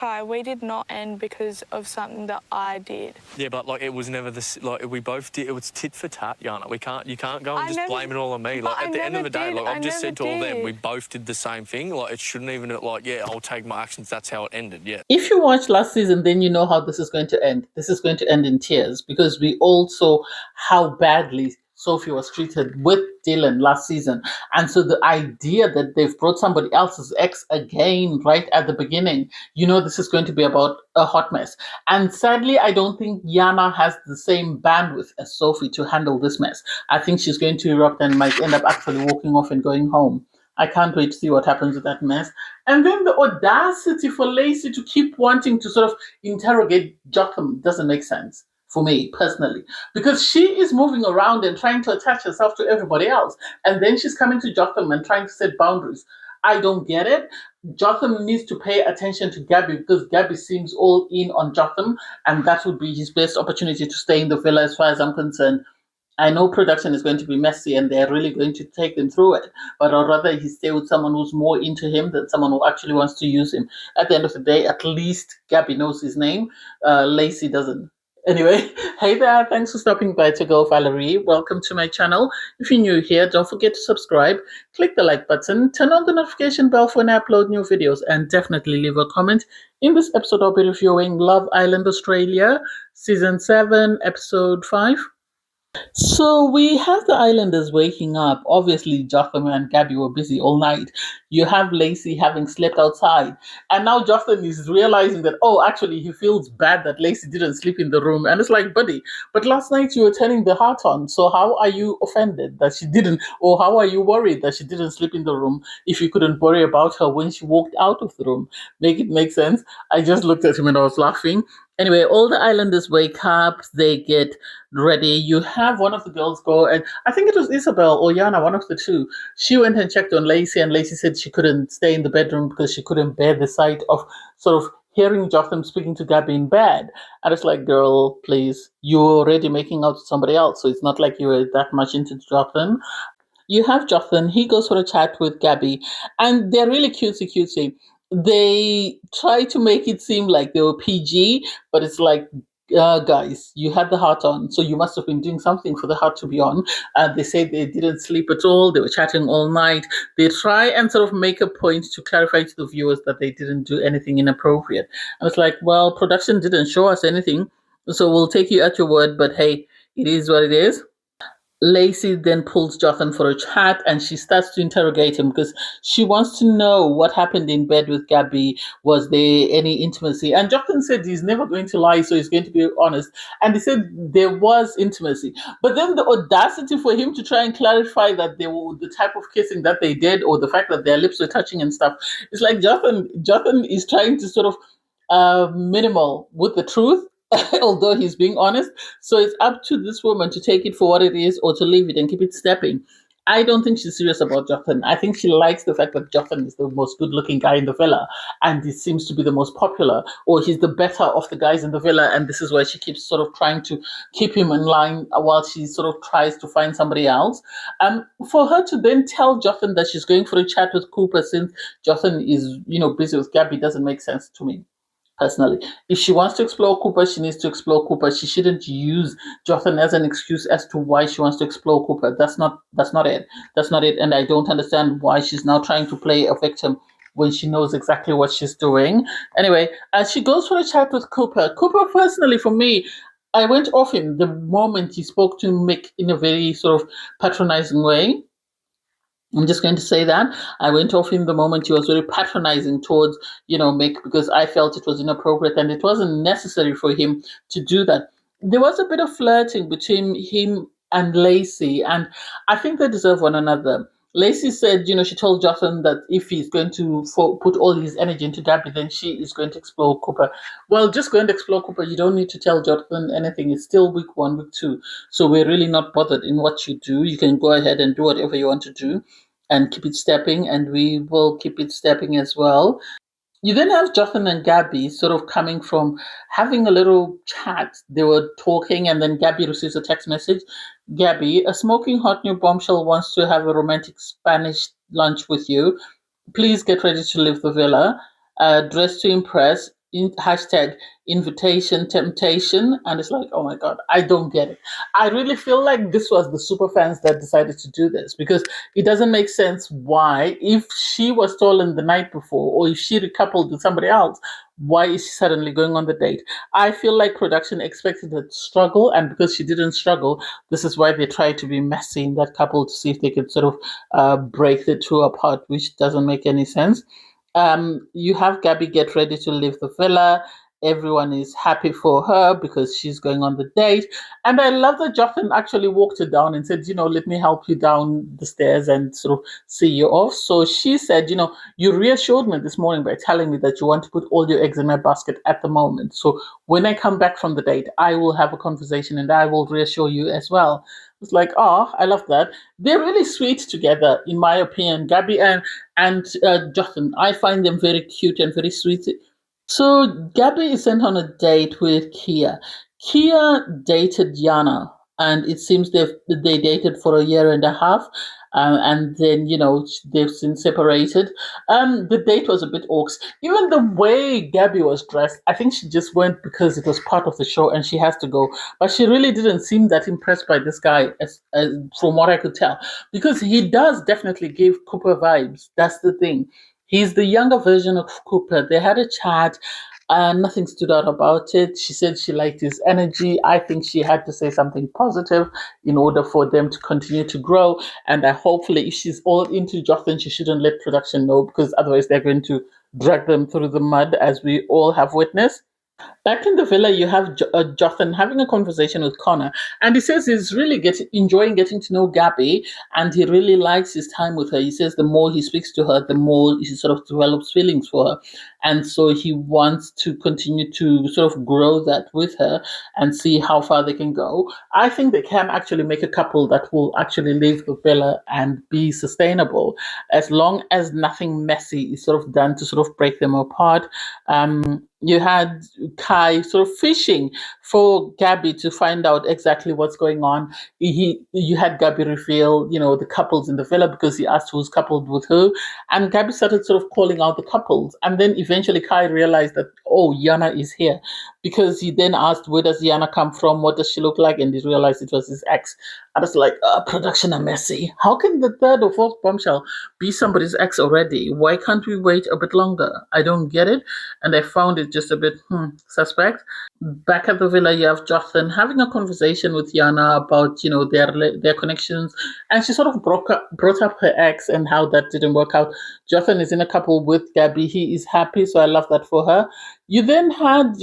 Hi, we did not end because of something that I did. Yeah, but like it was never this. Like we both did. It was tit for tat, Yana. You can't go and just blame it all on me. Like at the end of the day, like I've just said to all them, we both did the same thing. Like it shouldn't even like I'll take my actions. That's how it ended. Yeah. If you watch last season, then you know how this is going to end. This is going to end in tears because we all saw how badly Sophie was treated with Dylan last season. And so the idea that they've brought somebody else's ex again right at the beginning, you know, this is going to be about a hot mess. And sadly, I don't think Yana has the same bandwidth as Sophie to handle this mess. I think she's going to erupt and might end up actually walking off and going home. I can't wait to see what happens with that mess. And then the audacity for Lacy to keep wanting to sort of interrogate Jotham doesn't make sense for me personally, because she is moving around and trying to attach herself to everybody else. And then she's coming to Jotham and trying to set boundaries. I don't get it. Jotham needs to pay attention to Gabby because Gabby seems all in on Jotham, and that would be his best opportunity to stay in the villa as far as I'm concerned. I know production is going to be messy and they're really going to take them through it, but I'd rather he stay with someone who's more into him than someone who actually wants to use him. At the end of the day, at least Gabby knows his name. Lacy doesn't. Anyway, hey there, thanks for stopping by to go, Valerie. Welcome to my channel. If you're new here, don't forget to subscribe, click the like button, turn on the notification bell for when I upload new videos, and definitely leave a comment. In this episode, I'll be reviewing Love Island Australia, Season 7, Episode 5. So we have the islanders waking up. Obviously, Jotham and Gabby were busy all night. You have Lacy having slept outside. And now Jotham is realizing that, oh, actually, he feels bad that Lacy didn't sleep in the room. And it's like, buddy, but last night you were turning the heart on. So how are you offended that she didn't? Or how are you worried that she didn't sleep in the room if you couldn't worry about her when she walked out of the room? Make it make sense? I just looked at him and I was laughing. Anyway, all the islanders wake up, they get ready. You have one of the girls go, and I think it was Isabel or Yana, one of the two. She went and checked on Lacy, and Lacy said she couldn't stay in the bedroom because she couldn't bear the sight of sort of hearing Jotham speaking to Gabby in bed. And it's like, girl, please, you're already making out with somebody else, so it's not like you were that much into Jotham. You have Jotham, he goes for a chat with Gabby, and they're really cutesy. They try to make it seem like they were PG, but it's like, guys, you had the heart on, so you must have been doing something for the heart to be on. They say they didn't sleep at all, they were chatting all night. They try and sort of make a point to clarify to the viewers that they didn't do anything inappropriate. And it's like, well, production didn't show us anything, so we'll take you at your word, but hey, it is what it is. Lacy then pulls Jotham for a chat and she starts to interrogate him because she wants to know what happened in bed with Gabby. Was there any intimacy? And Jotham said he's never going to lie, so he's going to be honest. And he said there was intimacy. But then the audacity for him to try and clarify that they were the type of kissing that they did or the fact that their lips were touching and stuff. It's like Jotham is trying to sort of minimal with the truth. Although he's being honest. So it's up to this woman to take it for what it is or to leave it and keep it stepping. I don't think she's serious about Jotham. I think she likes the fact that Jotham is the most good-looking guy in the villa and he seems to be the most popular, or he's the better of the guys in the villa, and this is why she keeps sort of trying to keep him in line while she sort of tries to find somebody else. For her to then tell Jotham that she's going for a chat with Cooper since Jotham is, busy with Gabby doesn't make sense to me. Personally, if she wants to explore Cooper, she needs to explore Cooper. She shouldn't use Jotham as an excuse as to why she wants to explore Cooper. That's not it. That's not it. And I don't understand why she's now trying to play a victim when she knows exactly what she's doing. Anyway, as she goes for a chat with Cooper, personally, for me, I went off him the moment he spoke to Mick in a very sort of patronizing way. I'm just going to say that. I went off him the moment he was very patronizing towards, Mick, because I felt it was inappropriate and it wasn't necessary for him to do that. There was a bit of flirting between him and Lacy, and I think they deserve one another. Lacy said, she told Jotham that if he's going to put all his energy into Gabby, then she is going to explore Cooper. Well, just go and explore Cooper. You don't need to tell Jotham anything. It's still week 1, week 2. So we're really not bothered in what you do. You can go ahead and do whatever you want to do and keep it stepping, and we will keep it stepping as well. You then have Jotham and Gabby sort of coming from having a little chat. They were talking, and then Gabby receives a text message. Gabby, a smoking hot new bombshell wants to have a romantic Spanish lunch with you. Please get ready to leave the villa. Dress to impress. hashtag invitation temptation, and it's like, oh my god, I don't get it. I really feel like this was the super fans that decided to do this, because it doesn't make sense why, if she was stolen the night before or if she recoupled with somebody else, why is she suddenly going on the date? I feel like production expected her to struggle, and because she didn't struggle, this is why they tried to be messy in that couple to see if they could sort of break the two apart, which doesn't make any sense. You have Gabby get ready to leave the villa. Everyone is happy for her because she's going on the date. And I love that Jotham actually walked her down and said, let me help you down the stairs and sort of see you off. So she said, you reassured me this morning by telling me that you want to put all your eggs in my basket at the moment. So when I come back from the date, I will have a conversation and I will reassure you as well. It's like, oh, I love that. They're really sweet together, in my opinion. Gabby and Jotham, I find them very cute and very sweet. So Gabby is sent on a date with Kia. Kia dated Yana, and it seems they dated for a year and a half, and then they've since separated. The date was a bit orcs. Even the way Gabby was dressed, I think she just went because it was part of the show and she has to go. But she really didn't seem that impressed by this guy, as from what I could tell, because he does definitely give Cooper vibes. That's the thing. He's the younger version of Cooper. They had a chat. Nothing stood out about it. She said she liked his energy. I think she had to say something positive in order for them to continue to grow. And hopefully, if she's all into Jotham, she shouldn't let production know, because otherwise they're going to drag them through the mud, as we all have witnessed. Back in the villa, you have Jotham having a conversation with Connor, and he says he's really enjoying getting to know Gabby, and he really likes his time with her. He says the more he speaks to her, the more he sort of develops feelings for her, and so he wants to continue to sort of grow that with her and see how far they can go. I think they can actually make a couple that will actually leave the villa and be sustainable, as long as nothing messy is sort of done to sort of break them apart. You had Kai sort of fishing for Gabby to find out exactly what's going on. You had Gabby reveal, the couples in the villa, because he asked who's coupled with who, and Gabby started sort of calling out the couples, and then eventually Kai realized that, oh, Yana is here, because he then asked, where does Yana come from? What does she look like? And he realized it was his ex. And it's like, production are messy. How can the third or fourth bombshell be somebody's ex already? Why can't we wait a bit longer? I don't get it. And I found it just a bit suspect. Back at the villa, you have Jotham having a conversation with Yana about, their connections. And she sort of brought up her ex and how that didn't work out. Jotham is in a couple with Gabby. He is happy, so I love that for her. You then had,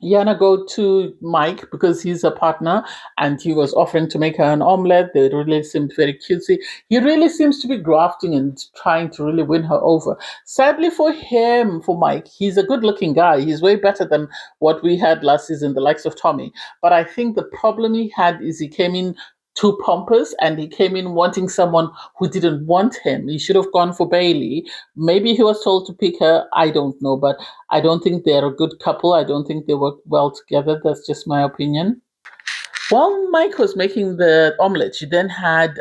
Yana go to Mike because he's a partner, and he was offering to make her an omelette. They really seemed very cutesy. He really seems to be grafting and trying to really win her over. Sadly for him, for Mike, he's a good-looking guy. He's way better than what we had last season, the likes of Tommy. But I think the problem he had is he came in too pompous, and he came in wanting someone who didn't want him. He should have gone for Bailey. Maybe he was told to pick her. I don't know, but I don't think they're a good couple. I don't think they work well together. That's just my opinion. While Mike was making the omelette, she then had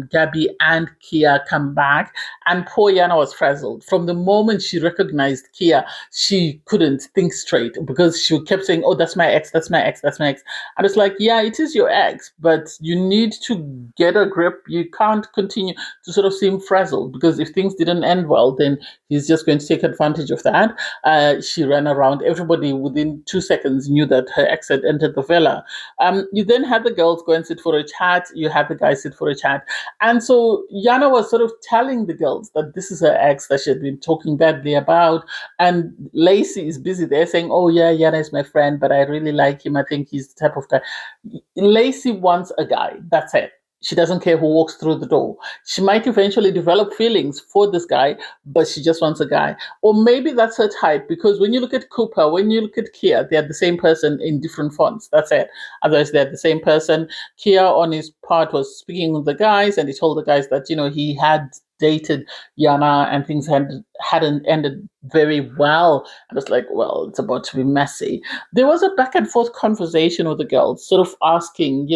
Gabby and Kia come back, and poor Yana was frazzled. From the moment she recognized Kia, she couldn't think straight, because she kept saying, oh, that's my ex, that's my ex, that's my ex. And it's like, yeah, it is your ex, but you need to get a grip. You can't continue to sort of seem frazzled, because if things didn't end well, then he's just going to take advantage of that. She ran around. Everybody within 2 seconds knew that her ex had entered the villa. You then had the girls go and sit for a chat. You had the guys sit for a chat. And so Yana was sort of telling the girls that this is her ex that she had been talking badly about. And Lacy is busy there saying, oh, yeah, Yana is my friend, but I really like him. I think he's the type of guy. Lacy wants a guy. That's it. She doesn't care who walks through the door. She might eventually develop feelings for this guy, but she just wants a guy. Or maybe that's her type, because when you look at Cooper, when you look at Kia, they're the same person in different fonts. That's it. Otherwise, they're the same person. Kia, on his part, was speaking with the guys, and he told the guys that, he had dated Yana and things hadn't ended very well. And it's like, well, it's about to be messy. There was a back and forth conversation with the girls, sort of asking,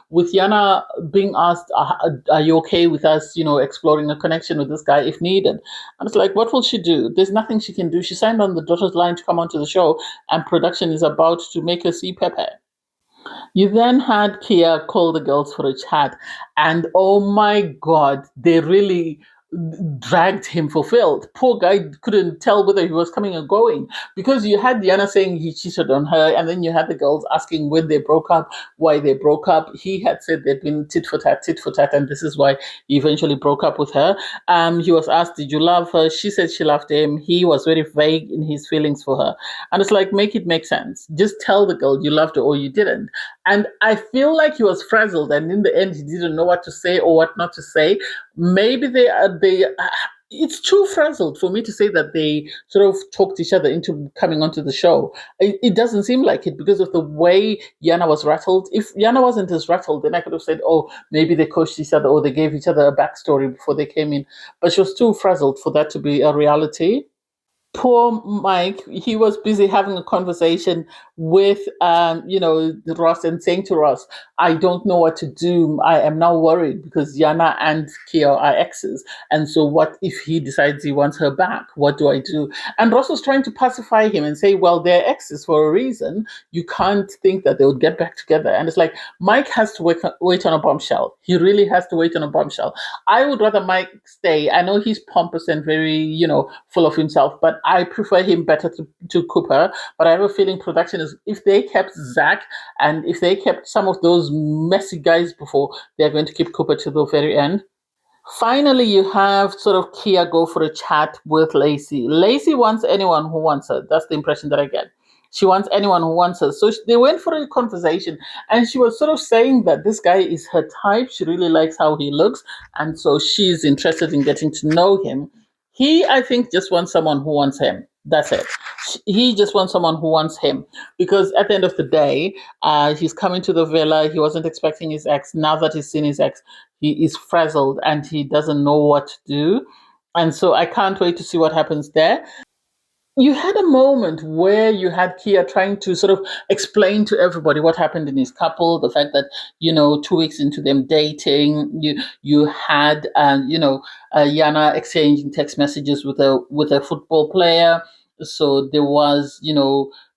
with Yana being asked, are you okay with us, exploring a connection with this guy if needed? And it's like, what will she do? There's nothing she can do. She signed on the dotted line to come onto the show, and production is about to make her see Pepe. You then had Kia call the girls for a chat, and oh my God, they really dragged him for filth. Poor guy couldn't tell whether he was coming or going, because you had Yana saying he cheated on her, and then you had the girls asking when they broke up, why they broke up. He had said they'd been tit for tat, and this is why he eventually broke up with her. He was asked, did you love her? She said she loved him. He was very vague in his feelings for her. And it's like, make it make sense. Just tell the girl you loved her or you didn't. And I feel like he was frazzled, and in the end, he didn't know what to say or what not to say. Maybe it's too frazzled for me to say that they sort of talked each other into coming onto the show. It doesn't seem like it because of the way Yana was rattled. If Yana wasn't as rattled, then I could have said, oh, maybe they coached each other or they gave each other a backstory before they came in. But she was too frazzled for that to be a reality. Poor Mike, he was busy having a conversation with, Ross, and saying to Ross, I don't know what to do. I am now worried because Yana and Kia are exes. And so what if he decides he wants her back? What do I do? And Ross was trying to pacify him and say, well, they're exes for a reason. You can't think that they would get back together. And it's like, Mike has to wait on a bombshell. He really has to wait on a bombshell. I would rather Mike stay. I know he's pompous and very, full of himself, but I prefer him better to Cooper. But I have a feeling production is, if they kept Zach and if they kept some of those messy guys before, they're going to keep Cooper to the very end. Finally, you have sort of Kia go for a chat with Lacy. Lacy wants anyone who wants her. That's the impression that I get. She wants anyone who wants her. So they went for a conversation, and she was sort of saying that this guy is her type. She really likes how he looks, and so she's interested in getting to know him. He, I think, just wants someone who wants him. That's it. He just wants someone who wants him, because at the end of the day, he's coming to the villa. He wasn't expecting his ex. Now that he's seen his ex, he is frazzled and he doesn't know what to do. And so I can't wait to see what happens there. You had a moment where you had Kia trying to sort of explain to everybody what happened in his couple, the fact that, 2 weeks into them dating, you had, Yana exchanging text messages with a football player. So there was,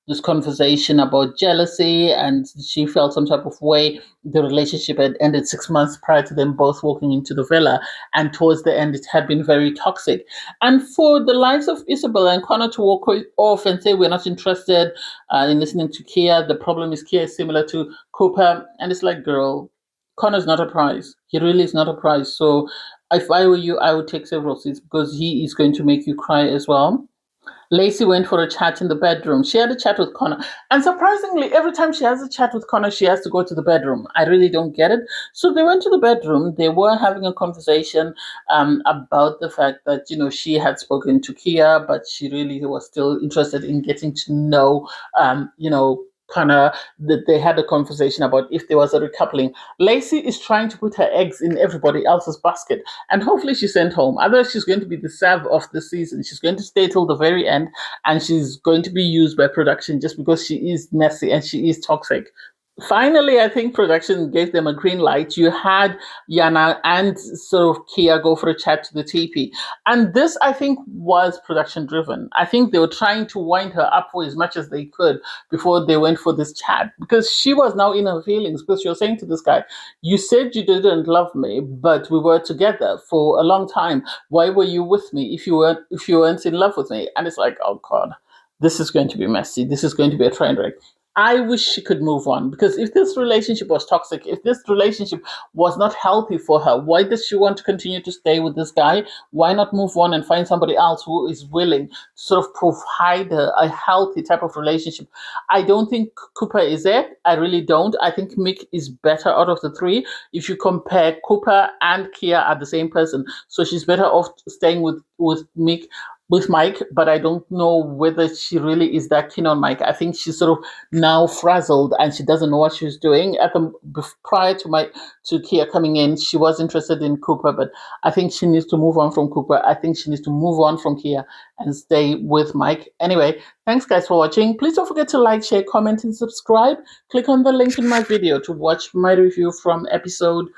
this conversation about jealousy, and she felt some type of way. The relationship had ended 6 months prior to them both walking into the villa, and towards the end it had been very toxic. And for the likes of Isabel and Connor to walk off and say we're not interested in listening to Kia, the problem is Kia is similar to Cooper, and it's like, girl, Connor's not a prize. He really is not a prize. So if I were you, I would take several seats, because he is going to make you cry as well. Lacy went for a chat in the bedroom. She had a chat with Connor. And surprisingly, every time she has a chat with Connor, she has to go to the bedroom. I really don't get it. So they went to the bedroom. They were having a conversation about the fact that, she had spoken to Kia, but she really was still interested in getting to know, Connor. That they had a conversation about if there was a recoupling. Lacy is trying to put her eggs in everybody else's basket, and hopefully she's sent home. Otherwise, she's going to be the sav of the season. She's going to stay till the very end, and she's going to be used by production just because she is messy and she is toxic. Finally, I think production gave them a green light. You had Yana and sort of Kia go for a chat to the TP. And this, I think, was production driven. I think they were trying to wind her up for as much as they could before they went for this chat, because she was now in her feelings, because she was saying to this guy, you said you didn't love me, but we were together for a long time. Why were you with me if you weren't in love with me? And it's like, oh God, this is going to be messy. This is going to be a train wreck. I wish she could move on, because if this relationship was toxic, if this relationship was not healthy for her, why does she want to continue to stay with this guy? Why not move on and find somebody else who is willing to sort of provide her a healthy type of relationship? I don't think Cooper is it. I really don't. I think Mick is better out of the three. If you compare, Cooper and Kia are the same person. So she's better off staying with with Mike, but I don't know whether she really is that keen on Mike. I think she's sort of now frazzled and she doesn't know what she's doing. Prior to Kia coming in, she was interested in Cooper, but I think she needs to move on from Cooper. I think she needs to move on from Kia and stay with Mike. Anyway, thanks guys for watching. Please don't forget to like, share, comment, and subscribe. Click on the link in my video to watch my review from episode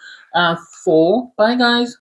4. Bye guys.